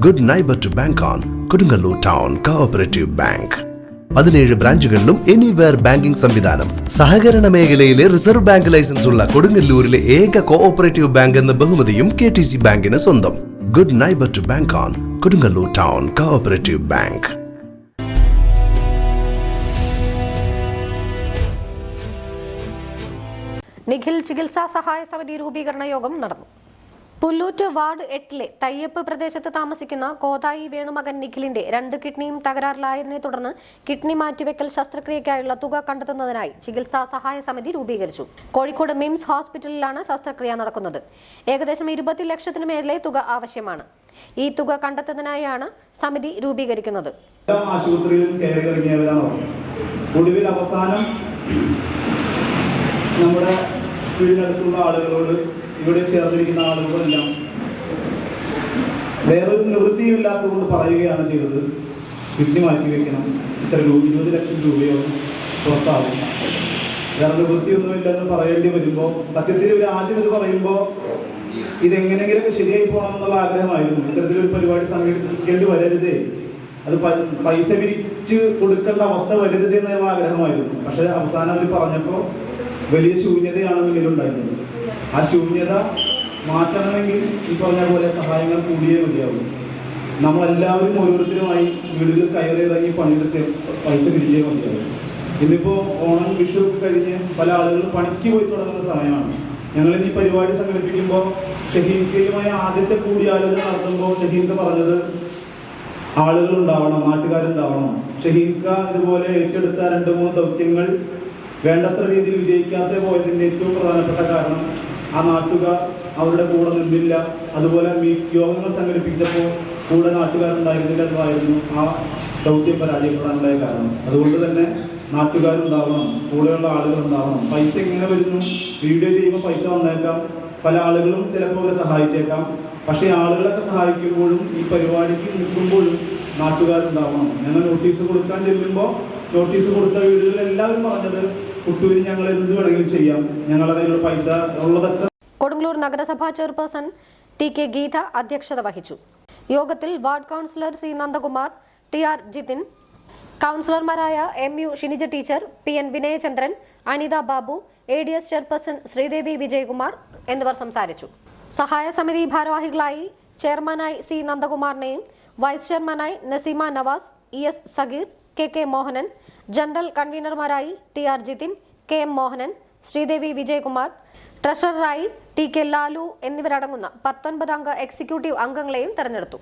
Good neighbour to bank on Kodungallur town cooperative bank. 17 ബ്രാഞ്ചുകളിലും anywhere banking സംവിധാനം. സഹകരണ മേഖലയിലെ റിസർവ് ബാങ്ക് ലൈസൻസ് ഉള്ള കൊടുങ്ങല്ലൂരിലെ ഏക കോഓപ്പറേറ്റീവ് ബാങ്ക് എന്ന ബഹുമതിയും KTC ബാങ്കിന് സ്വന്തം. Good neighbour to bank on Kodungallur town cooperative bank. Nikhil ചികിത്സാ സഹായ സമിതി രൂപീകരണ യോഗം നടന്നു. പുല്ലൂറ്റ് വാർഡ് 8-ലെ തയ്യപ്പ് പ്രദേശത്ത് താമസിക്കുന്ന കോതായി വേണുമകൻ നിഖിലിന്റെ 2 കിഡ്നിയും തകരാറിലായതിനെ തുടർന്ന് കിഡ്നി മാറ്റിവെക്കൽ ശസ്ത്രക്രിയയ്ക്കായുള്ള തുക കണ്ടെത്തുന്നതിനായി ചികിത്സാ സഹായ സമിതി രൂപീകരിച്ചു. കോഴിക്കോട് മിംസ് ഹോസ്പിറ്റലിലാണ് ശസ്ത്രക്രിയ നടക്കുന്നത്. ഏകദേശം 20 ലക്ഷത്തിന് മേലെ തുക ആവശ്യമാണ്. ഈ തുക കണ്ടെത്തുന്നതിനായാണ് സമിതി രൂപീകരിക്കുന്നത്. ആശുപത്രിയിലും കയറിയിറങ്ങിയവരാണ്. ഒടുവിൽ അവസാനം നമ്മുടെ വീടിനടുത്തുള്ള ആളുകളോട്, ഇവിടെ ചേർന്നിരിക്കുന്ന ആളുകളെല്ലാം വേറൊരു നിവൃത്തിയുമില്ലാത്തതുകൊണ്ട് പറയുകയാണ് ചെയ്തത്, കിഡ്നി മാറ്റി വെക്കണം, ഇത്ര 20 ലക്ഷം രൂപയോ പുറത്താവും, വേറെ നിവൃത്തിയൊന്നുമില്ലെന്ന് പറയേണ്ടി വരുമ്പോൾ, സത്യത്തിൽ ഇവർ ആദ്യം ഇത് പറയുമ്പോൾ ഇതെങ്ങനെയെങ്കിലൊക്കെ ശരിയായി പോകണം എന്നുള്ള ആഗ്രഹമായിരുന്നു. ഇത്തരത്തിലൊരു പരിപാടി സംഘടിപ്പിക്കേണ്ടി വരരുതേ, അത് പൈസ പിരിച്ച് കൊടുക്കേണ്ട അവസ്ഥ വരരുത് എന്നുള്ള ആഗ്രഹമായിരുന്നു. പക്ഷെ അവസാനം അവർ പറഞ്ഞപ്പോൾ വലിയ ശൂന്യതയാണ് മുന്നിലുണ്ടായിരുന്നത്. ആ ശൂന്യത മാറ്റണമെങ്കിൽ ഈ പറഞ്ഞ പോലെ സഹായങ്ങൾ കൂടിയേ മതിയാവും. നമ്മളെല്ലാവരും ഓരോരുത്തരുമായി വീടുകൾ കയറിയിറങ്ങി പണിയെടുത്ത് പൈസ പിരിച്ചേ മതിയാവും. ഇന്നിപ്പോൾ ഓണം വിഷു കഴിഞ്ഞ് പല ആളുകളും പണിക്ക് പോയി തുടങ്ങുന്ന സമയമാണ്. ഞങ്ങളിനി പരിപാടി സംഘടിപ്പിക്കുമ്പോൾ ഷഹീൻകയുമായി ആദ്യത്തെ കൂടിയാലോചന നടത്തുമ്പോൾ ഷഹീൻക പറഞ്ഞത് ആളുകളുണ്ടാവണം, നാട്ടുകാരുണ്ടാവണം. ഷഹീൻക ഇതുപോലെ ഏറ്റെടുത്ത 2-3 ദൗത്യങ്ങൾ വേണ്ടത്ര രീതിയിൽ വിജയിക്കാതെ പോയതിൻ്റെ ഏറ്റവും പ്രധാനപ്പെട്ട കാരണം ആ നാട്ടുകാർ അവരുടെ കൂടെ നിന്നില്ല. അതുപോലെ യോഗങ്ങൾ സംഘടിപ്പിച്ചപ്പോൾ കൂടെ നാട്ടുകാരുണ്ടായിരുന്നില്ല എന്നതായിരുന്നു ആ ദൗത്യം പരാജയപ്പെടാനുണ്ടായ കാരണം. അതുകൊണ്ട് തന്നെ നാട്ടുകാരുണ്ടാവണം, കൂടെയുള്ള ആളുകളുണ്ടാവണം. പൈസ എങ്ങനെ വരുന്നു? വീഡിയോ ചെയ്യുമ്പോൾ പൈസ വന്നേക്കാം, പല ആളുകളും ചിലപ്പോൾ അവരെ സഹായിച്ചേക്കാം. പക്ഷേ ആളുകളൊക്കെ സഹായിക്കുമ്പോഴും ഈ പരിപാടിക്ക് നിൽക്കുമ്പോഴും നാട്ടുകാരുണ്ടാവണം. ഞങ്ങൾ നോട്ടീസ് കൊടുക്കാൻ ചെല്ലുമ്പോൾ നോട്ടീസ് കൊടുത്ത വീടുകളിൽ എല്ലാവരും പറഞ്ഞത് കുട്ടൂരിൽ ഞങ്ങൾ എന്ത് വേണമെങ്കിലും ചെയ്യാം, ഞങ്ങളുടെ കയ്യിലുള്ള പൈസ ഉള്ളതൊക്കെ. കൊടുങ്ങല്ലൂർ നഗരസഭാ ചെയർപേഴ്സൺ TK ഗീത അധ്യക്ഷത വഹിച്ചു. യോഗത്തിൽ ward councillor C Nandakumar, TR Jithin, കൗൺസിലർമാരായ MU Shinija teacher, PN Vinayachandran, Anitha Babu, ADS chairperson Sreedevi Vijayakumar എന്നിവർ സംസാരിച്ചു. സഹായ സമിതി ഭാരവാഹികളായി ചെയർമാനായി C നന്ദകുമാറിനെയും വൈസ് ചെയർമാനായി Naseema Navas, ES Sageer, KK Mohanan, general കൺവീനർമാരായി TR ജിതിൻ, KM മോഹനൻ, ശ്രീദേവി വിജയകുമാർ, ട്രഷററായി TK ലാലു എന്നിവരടങ്ങുന്ന 19 അംഗ എക്സിക്യൂട്ടീവ് അംഗങ്ങളെയും തെരഞ്ഞെടുത്തു.